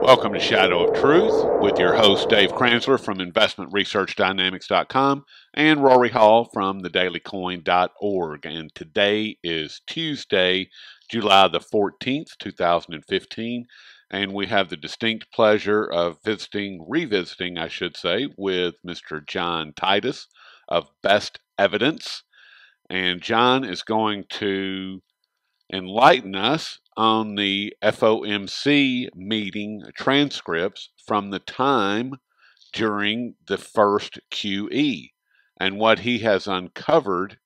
Welcome to Shadow of Truth with your host Dave Kranzler from InvestmentResearchDynamics.com and Rory Hall from thedailycoin.org. And today is Tuesday, July the 14th, 2015. And we have the distinct pleasure of revisiting, I should say, with Mr. John Titus of Best Evidence. And John is going to enlighten us on the FOMC meeting transcripts from the time during the first QE. And what he has uncovered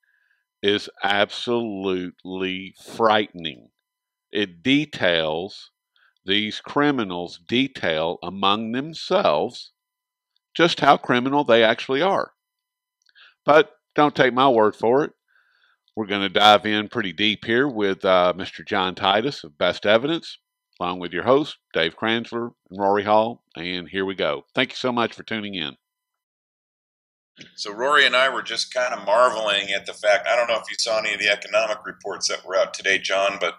is absolutely frightening. It details, these criminals detail among themselves just how criminal they actually are. But don't take my word for it. We're going to dive in pretty deep here with Mr. John Titus of Best Evidence, along with your host, Dave Kranzler and Rory Hall. And here we go. Thank you so much for tuning in. So Rory and I were just kind of marveling at the fact, I don't know if you saw any of the economic reports that were out today, John, but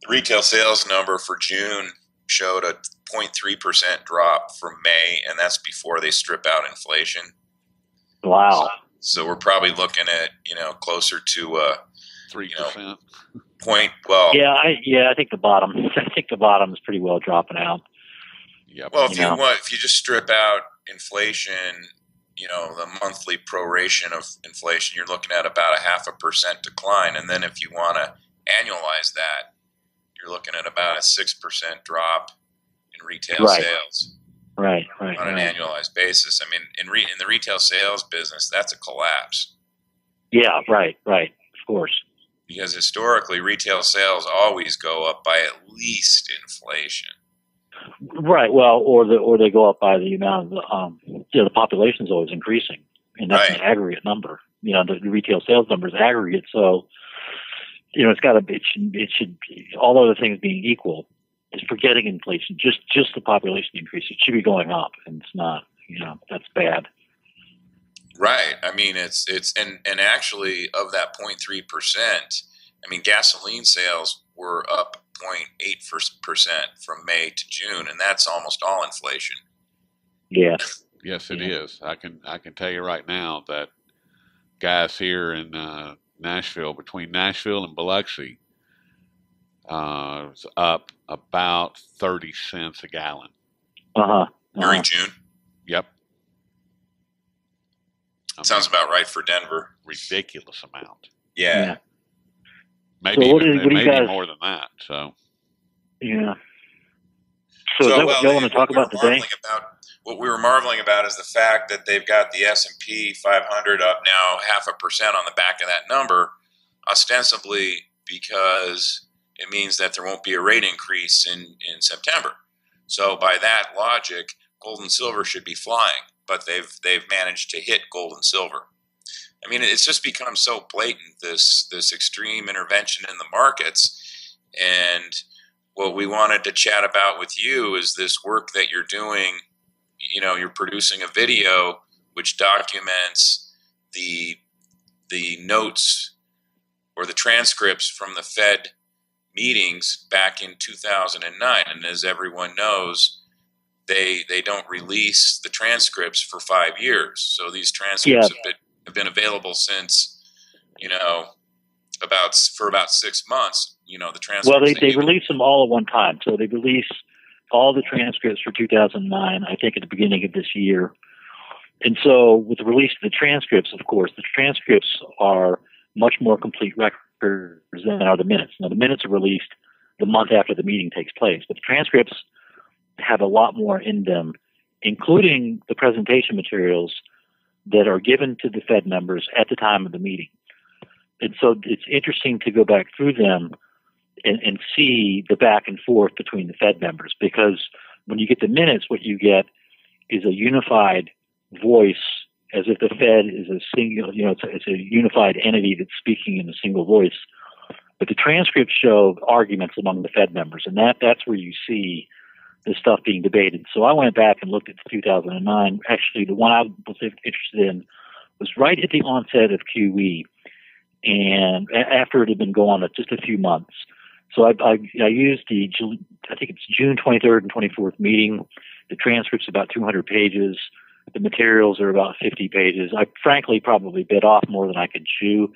the retail sales number for June showed a 0.3% drop from May, and that's before they strip out inflation. Wow. So we're probably looking at, closer to 3%. Point. Well, I think the bottom. I think the bottom is pretty well dropping out. Yep. Well, if you just strip out inflation, the monthly proration of inflation, you're looking at about a 0.5% decline, and then if you want to annualize that, you're looking at about a 6% drop in retail sales. Right. On an annualized basis. I mean, in the retail sales business, that's a collapse. Yeah, right, of course. Because historically, retail sales always go up by at least inflation. Right. Well, or they go up by the amount of the population is always increasing, and that's an aggregate number. The retail sales number is aggregate, so it should all other things being equal. Is forgetting inflation, just the population increase. It should be going up, and it's not. That's bad. Right. I mean, it's and actually of that 0.3%, I mean, gasoline sales were up 0.8% from May to June, and that's almost all inflation. Yeah. Yes, it is. I can tell you right now that gas here in Nashville, between Nashville and Biloxi, is up about 30 cents a gallon. During June? Yep. Sounds about right for Denver. Ridiculous amount. Yeah. Maybe so what you guys, more than that. So. Yeah. So is that what you want to talk about today? What we were marveling about is the fact that they've got the S&P 500 up now 0.5% on the back of that number, ostensibly because it means that there won't be a rate increase in September. So by that logic, gold and silver should be flying, but they've managed to hit gold and silver. I mean, it's just become so blatant, this extreme intervention in the markets. And what we wanted to chat about with you is this work that you're doing. You're producing a video which documents the notes or the transcripts from the Fed meetings back in 2009, and as everyone knows, they don't release the transcripts for 5 years. So these transcripts have been available since for about 6 months. The transcripts. Well, they release them all at one time. So they release all the transcripts for 2009, I think, at the beginning of this year. And so with the release of the transcripts, of course, the transcripts are much more complete records than are the minutes. Now, the minutes are released the month after the meeting takes place, but the transcripts have a lot more in them, including the presentation materials that are given to the Fed members at the time of the meeting. And so it's interesting to go back through them and see the back and forth between the Fed members, because when you get the minutes, what you get is a unified voice, as if the Fed is a single, it's a unified entity that's speaking in a single voice. But the transcripts show arguments among the Fed members, and that's where you see the stuff being debated. So I went back and looked at 2009. Actually, the one I was interested in was right at the onset of QE, and after it had been going on just a few months. So I used I think it's June 23rd and 24th meeting. The transcript's about 200 pages. The materials are about 50 pages. I frankly probably bit off more than I could chew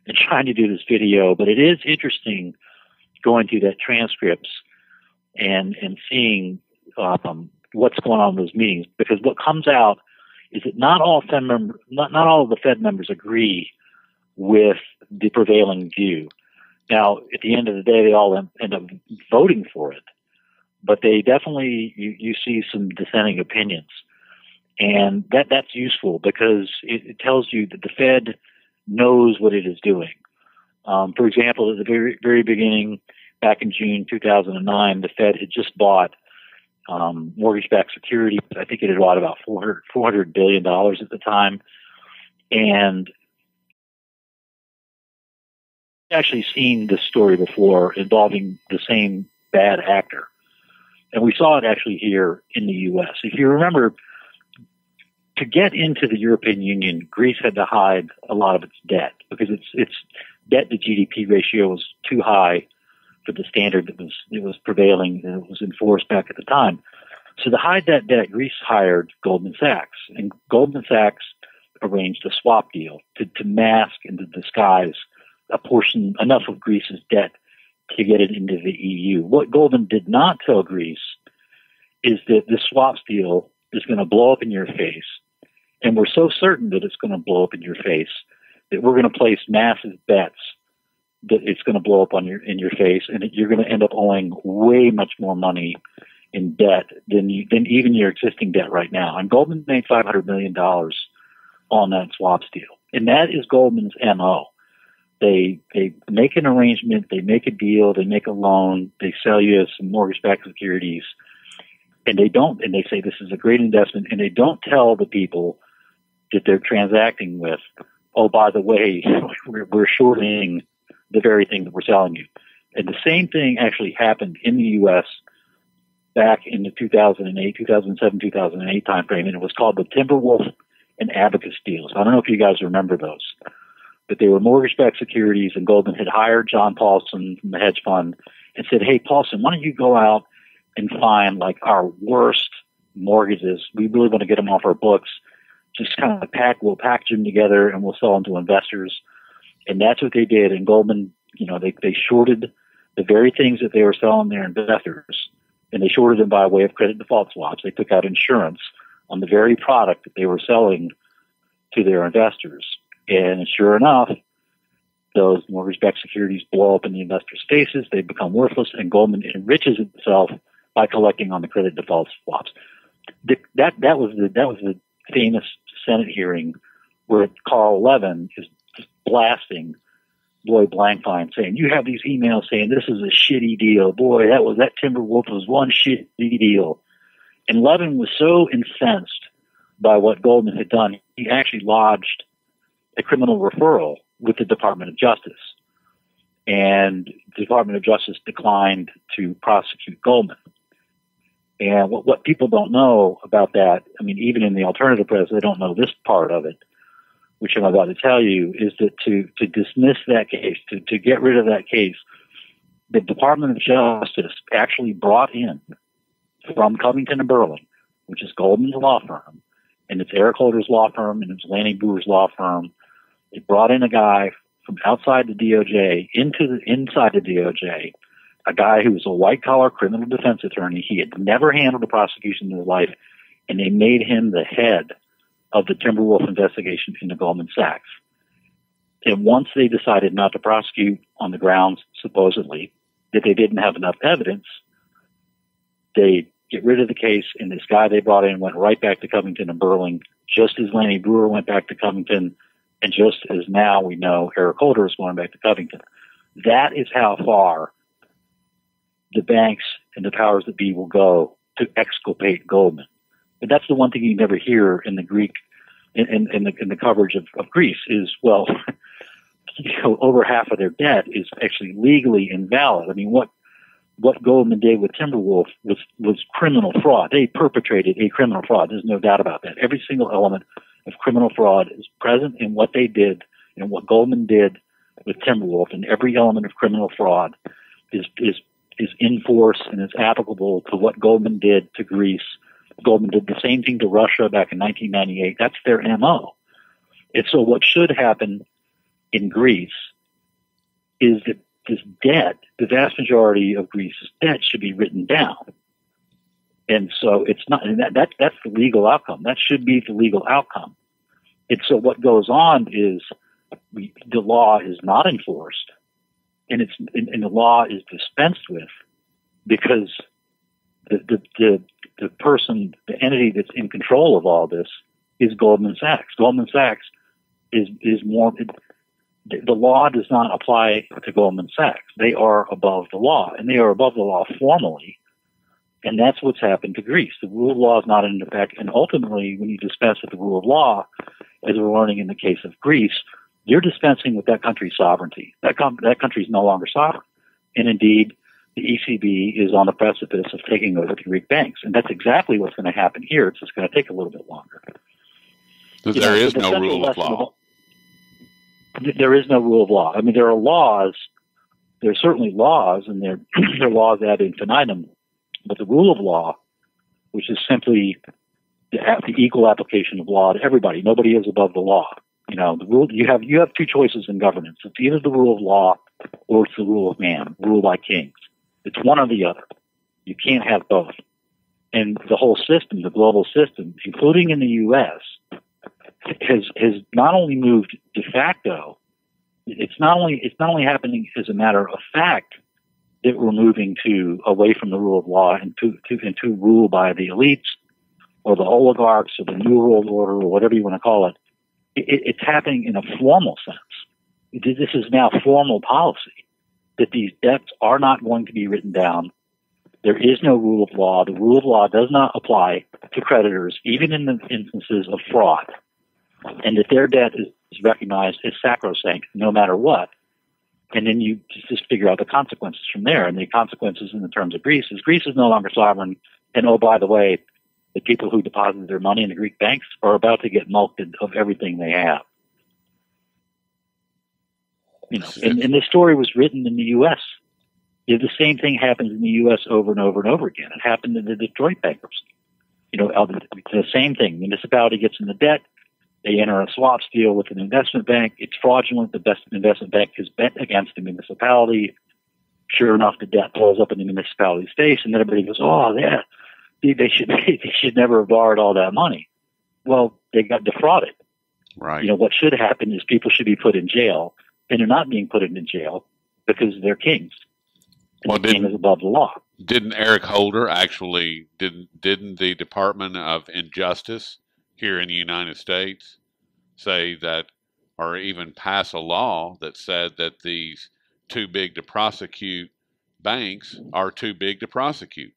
in trying to do this video, but it is interesting going through that transcripts and seeing what's going on in those meetings, because what comes out is that not all of the Fed members agree with the prevailing view. Now, at the end of the day, they all end up voting for it, but they definitely, you see some dissenting opinions. And that's useful because it tells you that the Fed knows what it is doing. For example, at the very, very beginning, back in June 2009, the Fed had just bought mortgage-backed securities. I think it had bought about $400 billion at the time. And actually seen this story before involving the same bad actor. And we saw it actually here in the U.S. If you remember, to get into the European Union, Greece had to hide a lot of its debt because its debt to GDP ratio was too high for the standard that was prevailing and it was enforced back at the time. So to hide that debt, Greece hired Goldman Sachs, and Goldman Sachs arranged a swap deal to mask and to disguise a portion, enough of Greece's debt to get it into the EU. What Goldman did not tell Greece is that this swaps deal is going to blow up in your face, and we're so certain that it's going to blow up in your face that we're going to place massive bets that it's going to blow up in your face, and that you're going to end up owing way much more money in debt than even your existing debt right now. And Goldman made $500 million on that swaps deal, and that is Goldman's MO. They make an arrangement, they make a deal, they make a loan, they sell you some mortgage-backed securities, and they say this is a great investment, and they don't tell the people that they're transacting with, oh, by the way, we're shorting the very thing that we're selling you. And the same thing actually happened in the U.S. back in the 2007, 2008 timeframe, and it was called the Timberwolf and Abacus deals. I don't know if you guys remember those. But they were mortgage-backed securities, and Goldman had hired John Paulson from the hedge fund and said, hey, Paulson, why don't you go out and find like our worst mortgages? We really want to get them off our books. Just kind of we'll package them together and we'll sell them to investors. And that's what they did. And Goldman, they shorted the very things that they were selling their investors, and they shorted them by way of credit default swaps. They took out insurance on the very product that they were selling to their investors. And sure enough, those mortgage-backed securities blow up in the investors' faces. They become worthless, and Goldman enriches itself by collecting on the credit default swaps. That was the famous Senate hearing where Carl Levin is just blasting Lloyd Blankfein, saying, "You have these emails saying this is a shitty deal. Boy, that Timberwolf was one shitty deal." And Levin was so incensed by what Goldman had done, he actually lodged a criminal referral with the Department of Justice. And the Department of Justice declined to prosecute Goldman. And what people don't know about that, I mean, even in the alternative press, they don't know this part of it, which I'm about to tell you, is that to dismiss that case, to get rid of that case, the Department of Justice actually brought in from Covington and Burling, which is Goldman's law firm, and it's Eric Holder's law firm, and it's Lanny Brewer's law firm. They brought in a guy from outside the DOJ inside the DOJ, a guy who was a white-collar criminal defense attorney. He had never handled a prosecution in his life, and they made him the head of the Timberwolf investigation into Goldman Sachs. And once they decided not to prosecute on the grounds, supposedly, that they didn't have enough evidence, they get rid of the case, and this guy they brought in went right back to Covington and Burling, just as Lanny Brewer went back to Covington, and just as now we know Eric Holder is going back to Covington. That is how far the banks and the powers that be will go to exculpate Goldman. But that's the one thing you never hear in the Greek, in the coverage of Greece is, well, over half of their debt is actually legally invalid. I mean, what Goldman did with Timberwolf was criminal fraud. They perpetrated a criminal fraud. There's no doubt about that. Every single element of criminal fraud is present in what they did and what Goldman did with Timberwolf, and every element of criminal fraud is in force and is applicable to what Goldman did to Greece. Goldman did the same thing to Russia back in 1998. That's their MO. And so what should happen in Greece is that this debt, the vast majority of Greece's debt, should be written down. And so it's not, and that's the legal outcome. That should be the legal outcome. And so what goes on is the law is not enforced, and the law is dispensed with because the person, the entity that's in control of all this is Goldman Sachs. Goldman Sachs is more. The law does not apply to Goldman Sachs. They are above the law, and they are above the law formally. And that's what's happened to Greece. The rule of law is not in effect. And ultimately, when you dispense with the rule of law, as we're learning in the case of Greece, you're dispensing with that country's sovereignty. That country is no longer sovereign. And indeed, the ECB is on the precipice of taking over the Greek banks. And that's exactly what's going to happen here. It's just going to take a little bit longer. There is no rule of law. There is no rule of law. I mean, there are laws. There are certainly laws, and there are laws ad infinitum. But the rule of law, which is simply the equal application of law to everybody, nobody is above the law. You know, the rule you have two choices in governance. It's either the rule of law or it's the rule of man, rule by kings. It's one or the other. You can't have both. And the whole system, the global system, including in the U.S., has not only moved de facto. It's not only happening as a matter of fact that we're moving away from the rule of law and to rule by the elites or the oligarchs or the New World Order or whatever you want to call it. It's happening in a formal sense. This is now formal policy that these debts are not going to be written down. There is no rule of law. The rule of law does not apply to creditors, even in the instances of fraud, and that their debt is recognized as sacrosanct no matter what. And then you just figure out the consequences from there. And the consequences in the terms of Greece is no longer sovereign. And oh, by the way, the people who deposited their money in the Greek banks are about to get mulcted of everything they have. You know, and this story was written in the U.S. The same thing happens in the U.S. over and over and over again. It happened in the Detroit bankruptcy. You know, the same thing. Municipality gets into debt. They enter a swaps deal with an investment bank. It's fraudulent. The best investment bank has bet against the municipality. Sure enough, the debt pulls up in the municipality's face, and then everybody goes, "Oh, yeah, they should never have borrowed all that money." Well, they got defrauded. Right. You know, what should happen is people should be put in jail, and they're not being put in jail because they're kings. Well, the king is above the law. Didn't Eric Holder actually didn't the Department of Injustice here in the United States say that, or even pass a law that said that these too big to prosecute banks are too big to prosecute?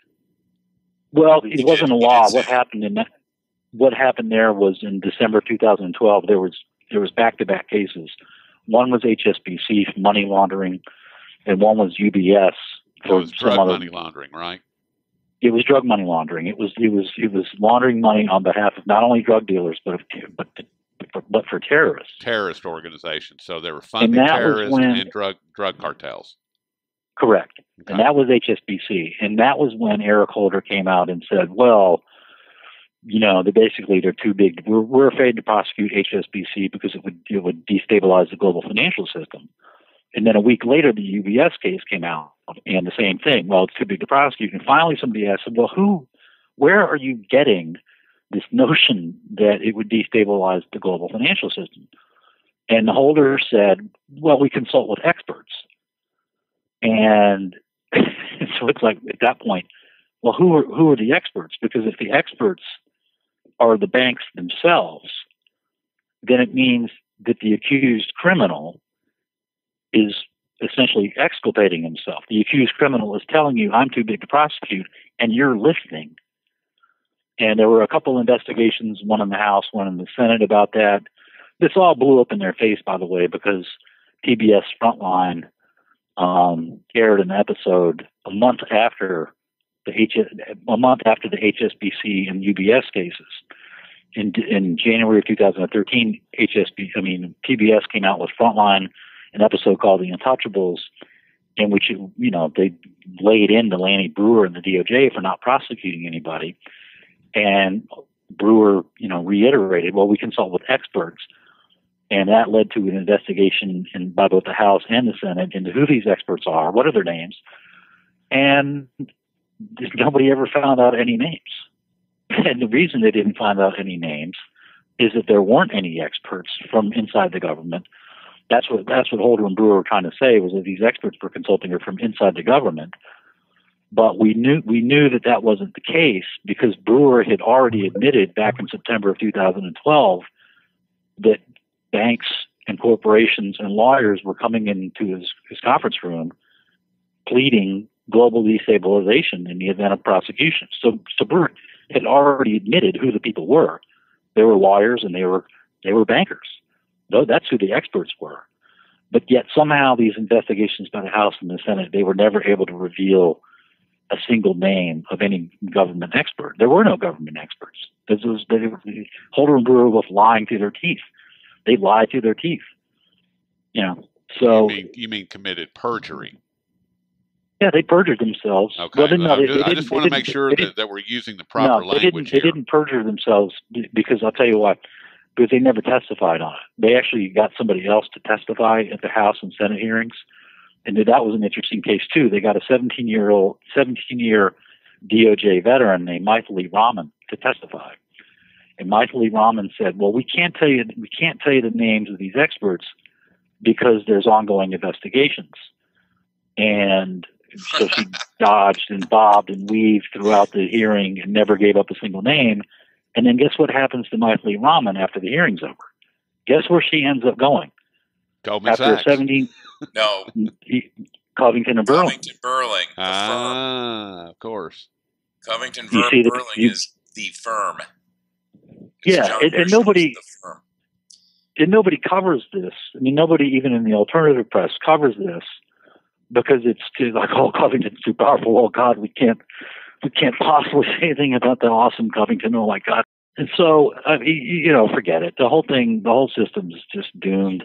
Well, it wasn't a law. What happened there was in December 2012, there was back-to-back cases. One was HSBC for money laundering, and one was UBS for drug money laundering, right? It was drug money laundering. It was laundering money on behalf of not only drug dealers but for terrorists, terrorist organizations. So they were funding terrorism and drug cartels. Correct, okay. And that was HSBC, and that was when Eric Holder came out and said, "Well, you know, they're too big. We're afraid to prosecute HSBC because it would destabilize the global financial system." And then a week later, the UBS case came out, and the same thing. Well, it's too big to prosecute. And finally, somebody asked, "Well, where are you getting this notion that it would destabilize the global financial system?" And the Holder said, "Well, we consult with experts." And so it's like at that point, well, who are the experts? Because if the experts are the banks themselves, then it means that the accused criminal is essentially exculpating himself. The accused criminal is telling you, "I'm too big to prosecute," and you're listening. And there were a couple investigations, one in the House, one in the Senate about that. This all blew up in their face, by the way, because PBS Frontline aired an episode a month after the HSBC and UBS cases. In January of 2013, PBS came out with Frontline, an episode called The Untouchables, in which, they laid into Lanny Breuer and the DOJ for not prosecuting anybody. And Breuer, reiterated, well, we consult with experts. And that led to an investigation by both the House and the Senate into who these experts are, what are their names. And nobody ever found out any names. And the reason they didn't find out any names is that there weren't any experts from inside the government. That's what Holder and Breuer were trying to say, was that these experts were consulting her from inside the government. But we knew that wasn't the case, because Breuer had already admitted back in September of 2012 that banks and corporations and lawyers were coming into his conference room pleading global destabilization in the event of prosecution. So Breuer had already admitted who the people were. They were lawyers and they were bankers. That's who the experts were. But yet somehow these investigations by the House and the Senate, they were never able to reveal a single name of any government expert. There were no government experts. Holder and Breuer were lying through their teeth. They lied through their teeth. So you mean committed perjury? Yeah, they perjured themselves. Okay. Well, I just want to make sure that we're using the proper language here. They didn't perjure themselves because I'll tell you what, because they never testified on it. They actually got somebody else to testify at the House and Senate hearings. And that was an interesting case too. They got a 17-year DOJ veteran named Maithili Raman to testify. And Maithili Raman said, well, we can't tell you the names of these experts because there's ongoing investigations. And so she dodged and bobbed and weaved throughout the hearing and never gave up a single name. And then guess what happens to Maithili Raman after the hearing's over? Guess where she ends up going? Goldman Sachs. 17. No. Covington and Burling. Covington Burling. The firm. Of course. Covington Burling is the firm. And nobody covers this. I mean, nobody, even in the alternative press, covers this because it's like, oh, Covington's too powerful. Oh God, we can't possibly say anything about the awesome Covington. Oh my God. And so, forget it. The whole system is just doomed.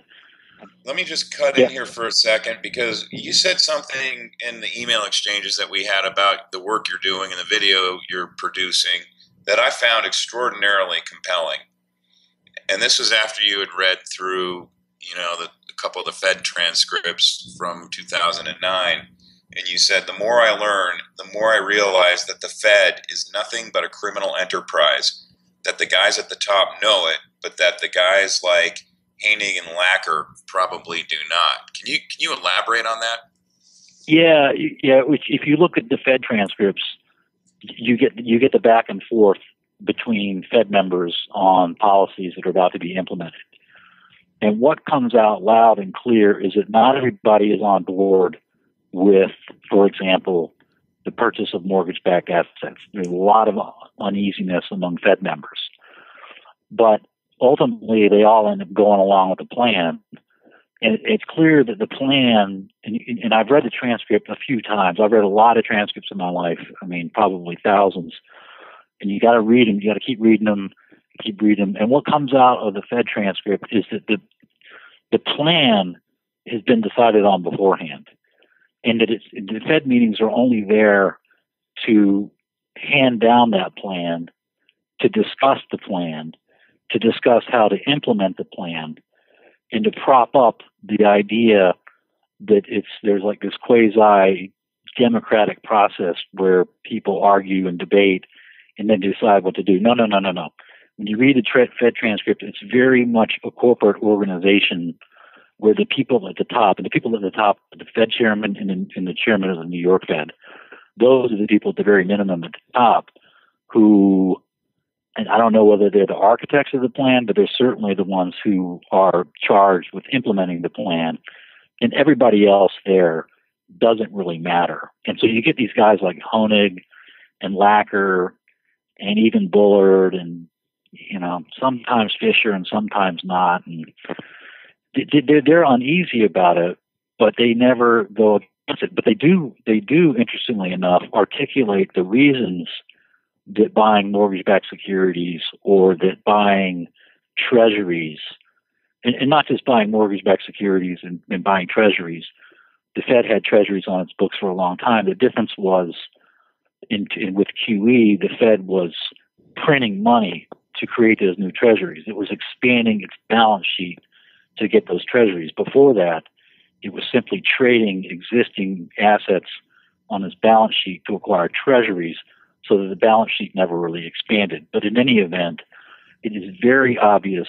Let me just cut in here for a second, because you said something in the email exchanges that we had about the work you're doing and the video you're producing that I found extraordinarily compelling. And this was after you had read through, a couple of the Fed transcripts from 2009. And you said, the more I learn, the more I realize that the Fed is nothing but a criminal enterprise, that the guys at the top know it, but that the guys like Haining and Lacker probably do not. Can you elaborate on that? Yeah. If you look at the Fed transcripts, you get the back and forth between Fed members on policies that are about to be implemented. And what comes out loud and clear is that not everybody is on board with, for example, the purchase of mortgage-backed assets. There's a lot of uneasiness among Fed members. But ultimately, they all end up going along with the plan. And it's clear that the plan, and I've read the transcript a few times. I've read a lot of transcripts in my life. I mean, probably thousands. And you got to read them. You got to keep reading them. And what comes out of the Fed transcript is that the plan has been decided on beforehand. And that the Fed meetings are only there to hand down that plan, to discuss the plan, to discuss how to implement the plan, and to prop up the idea that there's like this quasi-democratic process where people argue and debate and then decide what to do. No. When you read the Fed transcript, it's very much a corporate organization where the people at the top, the Fed chairman and the chairman of the New York Fed, those are the people at the very minimum at the top who, and I don't know whether they're the architects of the plan, but they're certainly the ones who are charged with implementing the plan. And everybody else there doesn't really matter. And so you get these guys like Honig and Lacker and even Bullard and, sometimes Fisher and sometimes not. And they're uneasy about it, but they never go against it. But they do, interestingly enough, articulate the reasons that buying mortgage-backed securities or that buying treasuries, and not just buying mortgage-backed securities and buying treasuries, the Fed had treasuries on its books for a long time. The difference was with QE, the Fed was printing money to create those new treasuries. It was expanding its balance sheet to get those treasuries. Before that, it was simply trading existing assets on its balance sheet to acquire treasuries so that the balance sheet never really expanded. But in any event, it is very obvious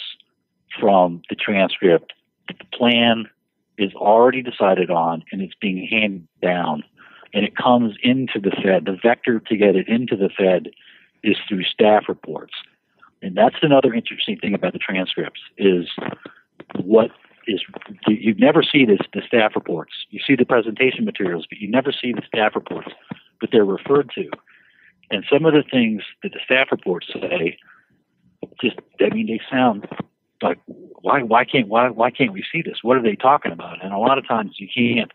from the transcript that the plan is already decided on and it's being handed down, and it comes into the Fed. The vector to get it into the Fed is through staff reports. And that's another interesting thing about the transcripts is you never see the staff reports. You see the presentation materials, but you never see the staff reports, but they're referred to. And some of the things that the staff reports say, they sound like, why can't we see this? What are they talking about? And a lot of times you can't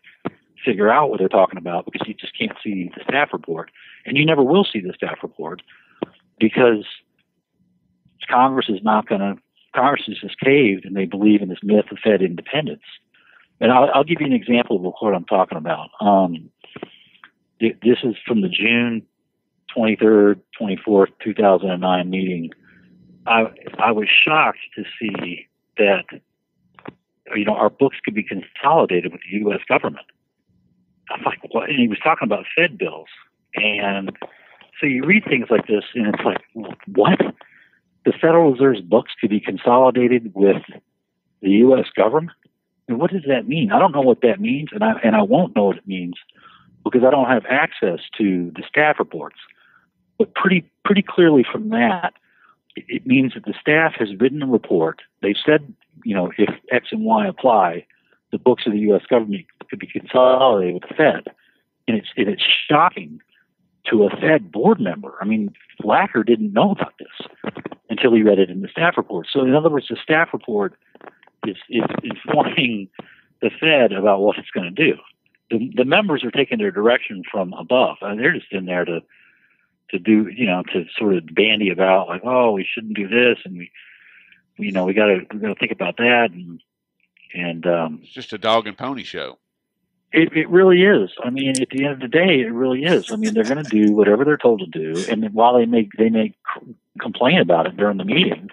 figure out what they're talking about because you just can't see the staff report, and you never will see the staff report because Congress is just caved, and they believe in this myth of Fed independence. And I'll give you an example of what I'm talking about. This is from the June 23rd, 24th, 2009 meeting. I was shocked to see that, our books could be consolidated with the U.S. government. I'm like, what? And he was talking about Fed bills. And so you read things like this, and it's like, what? The Federal Reserve's books could be consolidated with the U.S. government? And what does that mean? I don't know what that means, and I won't know what it means because I don't have access to the staff reports. But pretty clearly from that, it means that the staff has written a report. They've said, if X and Y apply, the books of the U.S. government could be consolidated with the Fed. And it's shocking to a Fed board member. I mean, Flacker didn't know about this until he read it in the staff report. So in other words, the staff report is informing the Fed about what it's going to do. The members are taking their direction from above. And they're just in there to do, to sort of bandy about like, oh, we shouldn't do this, and we got to think about that, and it's just a dog and pony show. It really is. I mean, at the end of the day, it really is. I mean, they're going to do whatever they're told to do, and while they may complain about it during the meeting,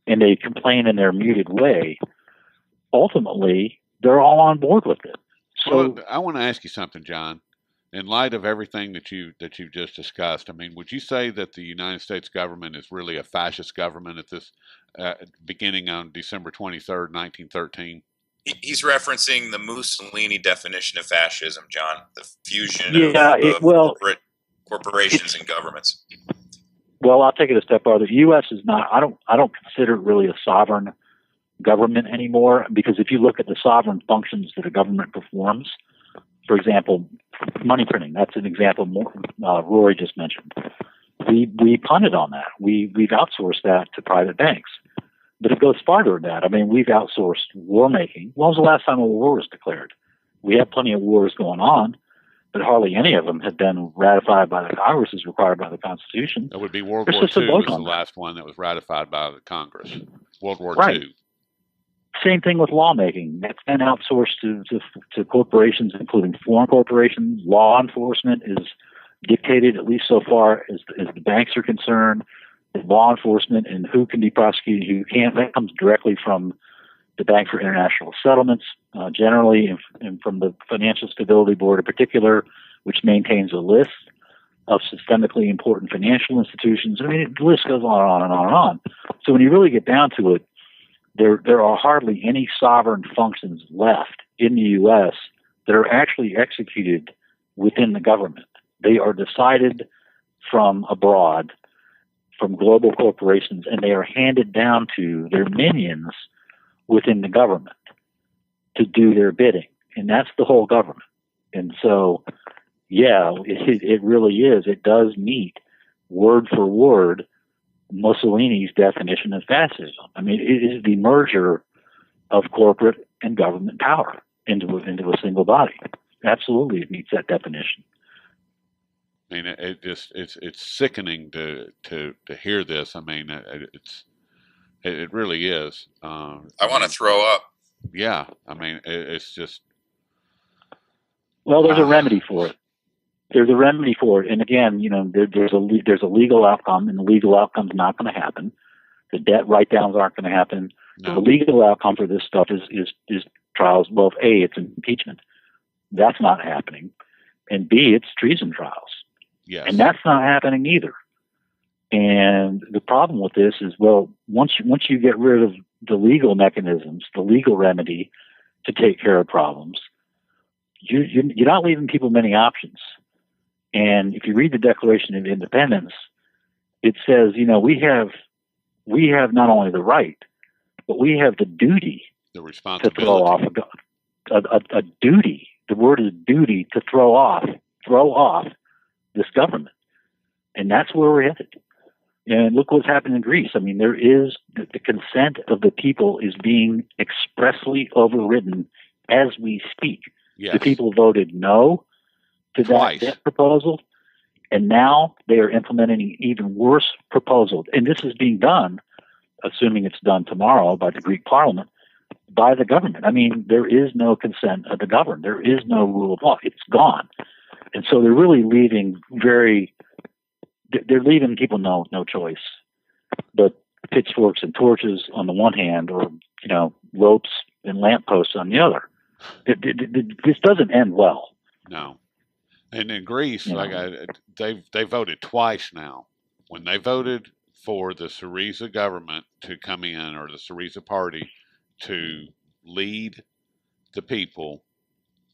and they complain in their muted way, ultimately they're all on board with it. So I want to ask you something, John. In light of everything that you've just discussed, I mean, would you say that the United States government is really a fascist government at this beginning on December 23rd, 1913? He's referencing the Mussolini definition of fascism, John, the fusion of corporations and governments. Well, I'll take it a step further. The U.S. is not. I don't consider it really a sovereign government anymore, because if you look at the sovereign functions that a government performs, for example, money printing. That's an example Rory just mentioned. We punted on that. We've outsourced that to private banks. But it goes farther than that. I mean, we've outsourced war making. When was the last time a war was declared? We have plenty of wars going on, but hardly any of them have been ratified by the Congress as required by the Constitution. That would be World War II was the last one that was ratified by the Congress. World War II. Same thing with lawmaking. That's been outsourced to corporations, including foreign corporations. Law enforcement is dictated, at least so far as the banks are concerned. Law enforcement and who can be prosecuted, who can't, that comes directly from the Bank for International Settlements, generally, and from the Financial Stability Board in particular, which maintains a list of systemically important financial institutions. I mean, the list goes on and on and on. So when you really get down to it, there are hardly any sovereign functions left in the U.S. that are actually executed within the government. They are decided from abroad, from global corporations, and they are handed down to their minions within the government to do their bidding. And that's the whole government. And so, yeah, it really is. It does meet word for word Mussolini's definition of fascism. I mean, it is the merger of corporate and government power into a single body. Absolutely, it meets that definition. I mean, it's sickening to hear this. I mean, it really is. I want to throw up. Yeah, I mean, it's just. Well, there's a remedy for it. There's a remedy for it, and again, there's a legal outcome, and the legal outcome's not going to happen. The debt write-downs aren't going to happen. No. The legal outcome for this stuff is trials. Well, A, it's impeachment. That's not happening, and B, it's treason trials. Yes. And that's not happening either. And the problem with this is, well, once you get rid of the legal mechanisms, the legal remedy to take care of problems, you're not leaving people many options. And if you read the Declaration of Independence, it says, we have not only the right, but we have the duty the responsibility to throw off a duty. The word is duty, to throw off this government. And that's where we're headed. And look what's happened in Greece. I mean, there is the consent of the people is being expressly overridden as we speak. Yes. The people voted no to Twice. that debt proposal, and now they are implementing an even worse proposal. And this is being done, assuming it's done tomorrow by the Greek parliament, by the government. I mean, there is no consent of the governed. There is no rule of law. It's gone. And so they're really leaving they're leaving people no choice but pitchforks and torches on the one hand, or, ropes and lampposts on the other. This doesn't end well. No. And in Greece, they voted twice now. When they voted for the Syriza government to come in, or the Syriza party to lead the people,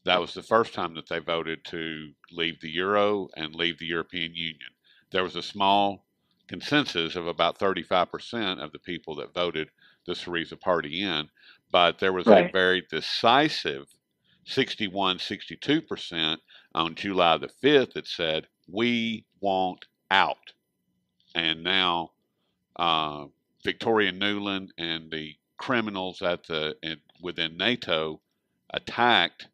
that was the first time that they voted to leave the euro and leave the European Union. There was a small consensus of about 35% of the people that voted the Syriza party in, but there was a very decisive 61-62% on July the 5th that said, we want out. And now Victoria Nuland and the criminals within NATO attacked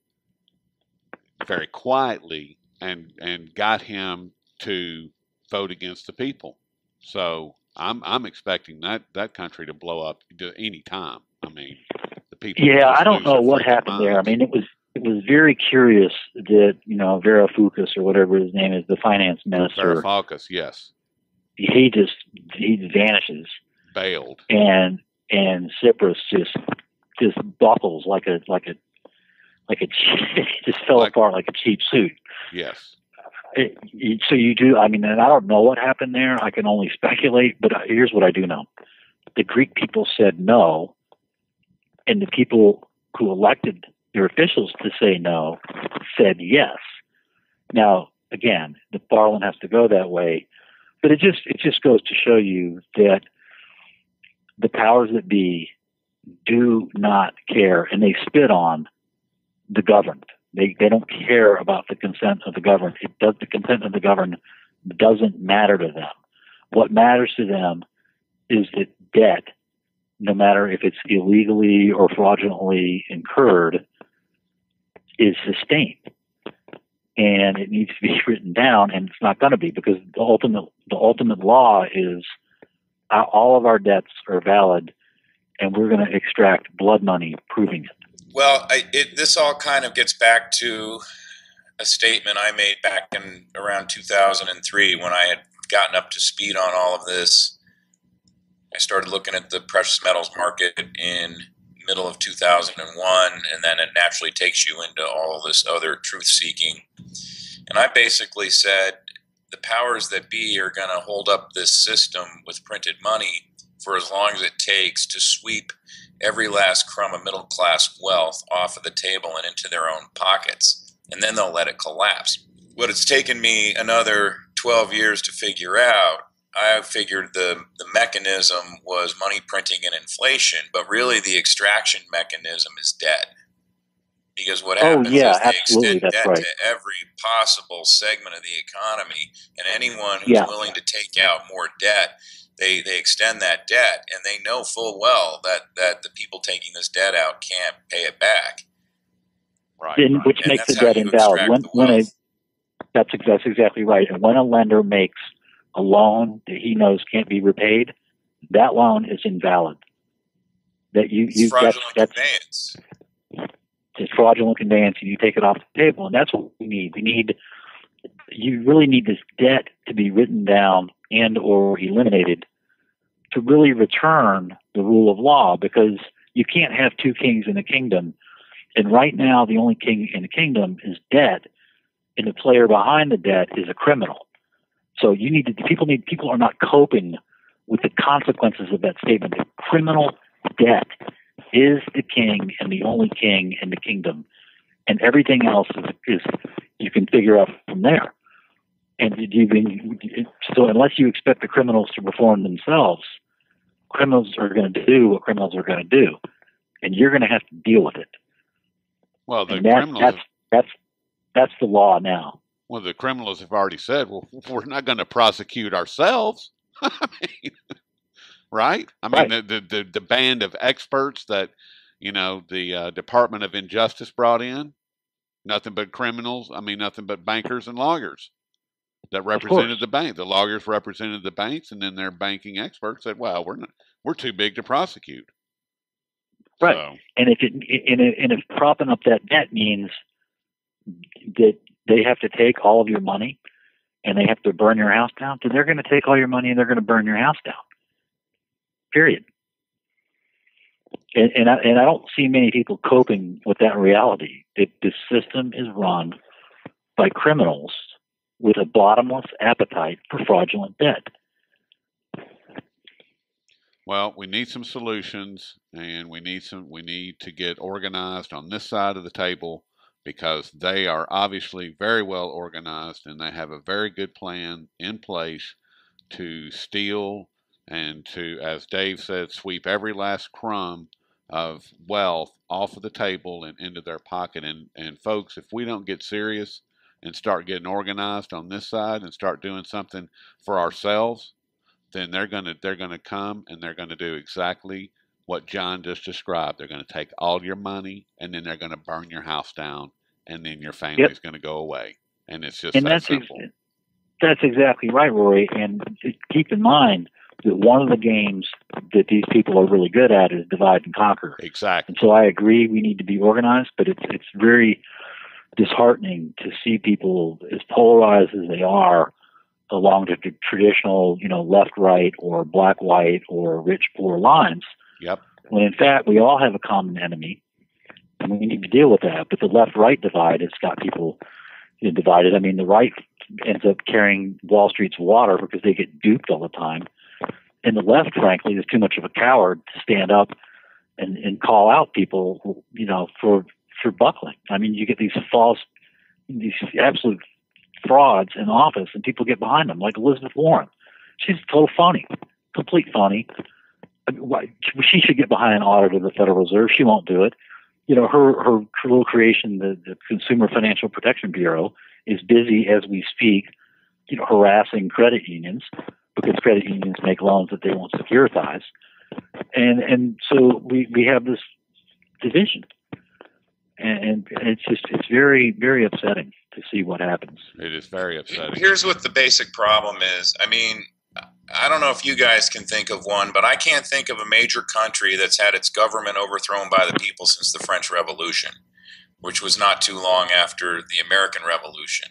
very quietly and got him to vote against the people. So I'm expecting that country to blow up any time. I mean, the people. Yeah, I don't know what happened there. I mean, it was very curious that Varoufakis, or whatever his name is, the finance minister. Varoufakis, yes. He vanishes. Bailed. And Cyprus just buckles like a just fell apart like a cheap suit. Yes. So you do. I mean, and I don't know what happened there. I can only speculate. But here's what I do know: the Greek people said no, and the people who elected their officials to say no said yes. Now, again, the parliament has to go that way, but it just goes to show you that the powers that be do not care, and they spit on the governed. They don't care about the consent of the governed. The consent of the governed doesn't matter to them. What matters to them is that debt, no matter if it's illegally or fraudulently incurred, is sustained. And it needs to be written down, and it's not going to be, because the ultimate law is all of our debts are valid, and we're going to extract blood money proving it. Well, this all kind of gets back to a statement I made back in around 2003 when I had gotten up to speed on all of this. I started looking at the precious metals market in middle of 2001, and then it naturally takes you into all this other truth-seeking. And I basically said the powers that be are going to hold up this system with printed money for as long as it takes to sweep every last crumb of middle-class wealth off of the table and into their own pockets, and then they'll let it collapse. What it's taken me another 12 years to figure out, I figured the mechanism was money printing and inflation, but really the extraction mechanism is debt. Because what happens is they extend debt to every possible segment of the economy, and anyone who's willing to take out more debt, they extend that debt, and they know full well that the people taking this debt out can't pay it back. Right. Which and makes the debt invalid. That's exactly right. And when a lender makes a loan that he knows can't be repaid, that loan is invalid. That it's fraudulent conveyance. It's fraudulent conveyancing, you take it off the table. And that's what we need. You really need this debt to be written down and or eliminated to really return the rule of law, because you can't have two kings in a kingdom. And right now, the only king in the kingdom is debt, and the player behind the debt is a criminal. So people are not coping with the consequences of that statement. The criminal debt is the king and the only king in the kingdom, and everything else is you can figure out from there. And so unless you expect the criminals to reform themselves, criminals are going to do what criminals are going to do, and you're going to have to deal with it. Well, that's the law now. Well, the criminals have already said, well, we're not going to prosecute ourselves. I mean, right? I mean, right. The band of experts that, the Department of Injustice brought in, nothing but criminals. I mean, nothing but bankers and lawyers that represented the bank. The lawyers represented the banks, and then their banking experts said, well, we're too big to prosecute. Right. So, and if propping up that debt means that they have to take all of your money and they have to burn your house down, then they're going to take all your money and they're going to burn your house down. Period. And I don't see many people coping with that reality. The system is run by criminals with a bottomless appetite for fraudulent debt. Well, we need some solutions, and we need to get organized on this side of the table, because they are obviously very well organized and they have a very good plan in place to steal and to, as Dave said, sweep every last crumb of wealth off of the table and into their pocket. And folks, if we don't get serious and start getting organized on this side and start doing something for ourselves, then they're gonna come and they're gonna do exactly what John just described. They're going to take all your money, and then they're going to burn your house down, and then your family's going to go away. And it's just that simple. That's exactly right, Rory. And keep in mind that one of the games that these people are really good at is divide and conquer. Exactly. And so I agree we need to be organized, but it's very disheartening to see people as polarized as they are along the traditional, left-right or black-white or rich-poor lines. Yep. When in fact we all have a common enemy, and we need to deal with that. But the left-right divide has got people divided. I mean, the right ends up carrying Wall Street's water because they get duped all the time, and the left, frankly, is too much of a coward to stand up and call out people, for buckling. I mean, you get these absolute frauds in office, and people get behind them, like Elizabeth Warren. She's a total phony, complete phony. She should get behind an auditor of the Federal Reserve. She won't do it. Her little creation, the Consumer Financial Protection Bureau, is busy as we speak, harassing credit unions because credit unions make loans that they won't securitize, and so we have this division, and it's very, very upsetting to see what happens. It is very upsetting. Here's what the basic problem is. I mean, I don't know if you guys can think of one, but I can't think of a major country that's had its government overthrown by the people since the French Revolution, which was not too long after the American Revolution.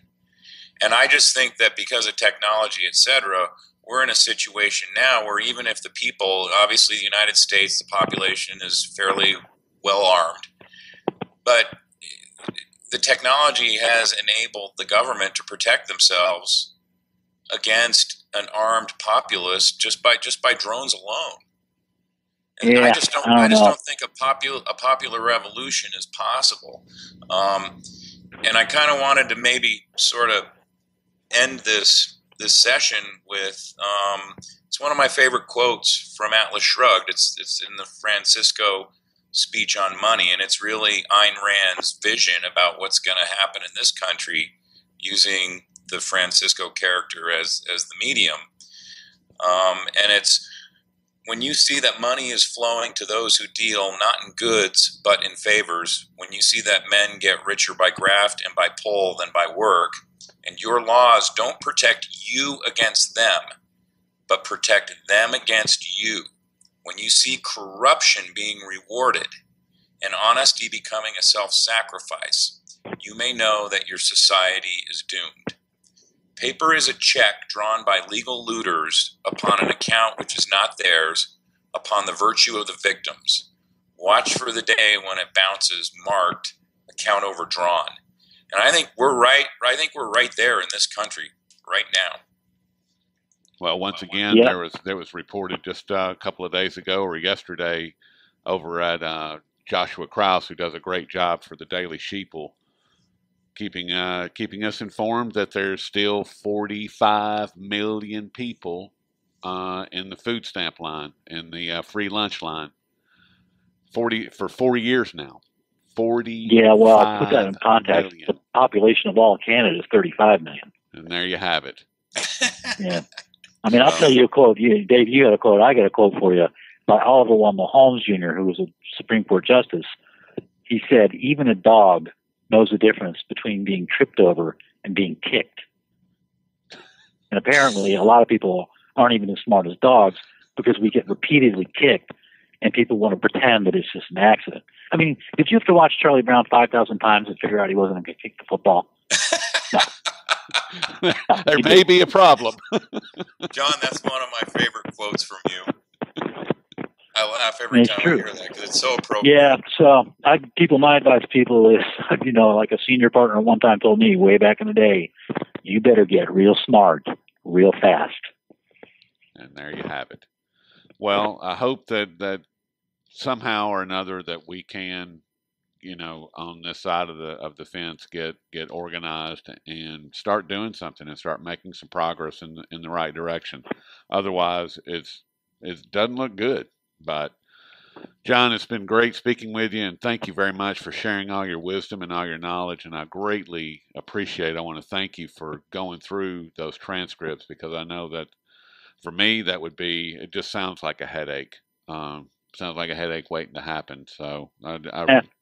And I just think that because of technology, etc., we're in a situation now where even if the people, obviously the United States, the population is fairly well armed, but the technology has enabled the government to protect themselves against an armed populace just by drones alone. And yeah, I just don't think a popular revolution is possible. And I kind of wanted to maybe sort of end this session with it's one of my favorite quotes from Atlas Shrugged. It's in the Francisco speech on money, and it's really Ayn Rand's vision about what's going to happen in this country using the Francisco character as the medium. And it's when you see that money is flowing to those who deal not in goods but in favors, when you see that men get richer by graft and by pull than by work, and your laws don't protect you against them, but protect them against you, when you see corruption being rewarded and honesty becoming a self-sacrifice, you may know that your society is doomed. Paper is a check drawn by legal looters upon an account which is not theirs, upon the virtue of the victims. Watch for the day when it bounces marked account overdrawn. And I think we're right. I think we're right there in this country right now. Well, once again, there was reported just a couple of days ago or yesterday over at Joshua Krause, who does a great job for the Daily Sheeple, keeping us informed that there's still 45 million people in the food stamp line, in the free lunch line, for 4 years now. 40. Yeah, well, I put that in context. Million. The population of all Canada is 35 million. And there you have it. Yeah. I mean, I'll tell you a quote. Dave, you got a quote. I got a quote for you by Oliver Wendell Holmes Jr., who was a Supreme Court justice. He said, even a dog knows the difference between being tripped over and being kicked. And apparently, a lot of people aren't even as smart as dogs because we get repeatedly kicked, and people want to pretend that it's just an accident. I mean, did you have to watch Charlie Brown 5,000 times and figure out he wasn't going to kick the football? No. There may be a problem. John, that's one of my favorite quotes from you. I laugh every time I hear that because it's so appropriate. Yeah, so my advice to people is, like a senior partner one time told me way back in the day, you better get real smart real fast. And there you have it. Well, I hope that somehow or another that we can, on this side of the fence, get organized and start doing something and start making some progress in the right direction. Otherwise, it doesn't look good. But John, it's been great speaking with you, and thank you very much for sharing all your wisdom and all your knowledge. And I greatly appreciate it. I want to thank you for going through those transcripts, because I know that for me, it just sounds like a headache. Sounds like a headache waiting to happen. So I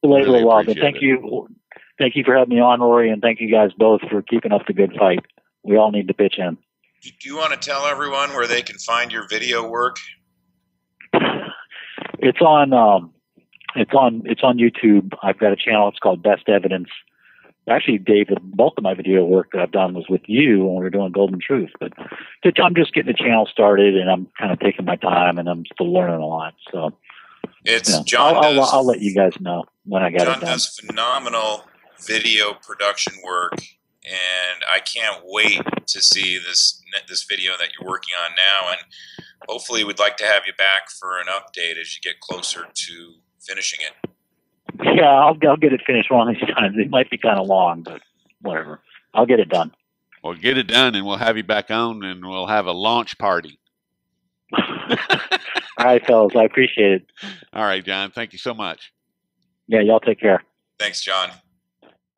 really appreciate thank you. Thank you for having me on, Rory, and thank you guys both for keeping up the good fight. We all need to pitch in. Do you want to tell everyone where they can find your video work? It's on YouTube. I've got a channel. It's called Best Evidence. Actually, Dave, the bulk of my video work that I've done was with you when we were doing Golden Truth. But I'm just getting the channel started, and I'm kind of taking my time, and I'm still learning a lot. So I'll let you guys know when I got it done. John does phenomenal video production work, and I can't wait to see this video that you're working on now. And hopefully we'd like to have you back for an update as you get closer to finishing it. Yeah, I'll get it finished one of these times. It might be kind of long, but whatever. I'll get it done. Well, get it done, and we'll have you back on, and we'll have a launch party. All right, fellas. I appreciate it. All right, John. Thank you so much. Yeah, y'all take care. Thanks, John.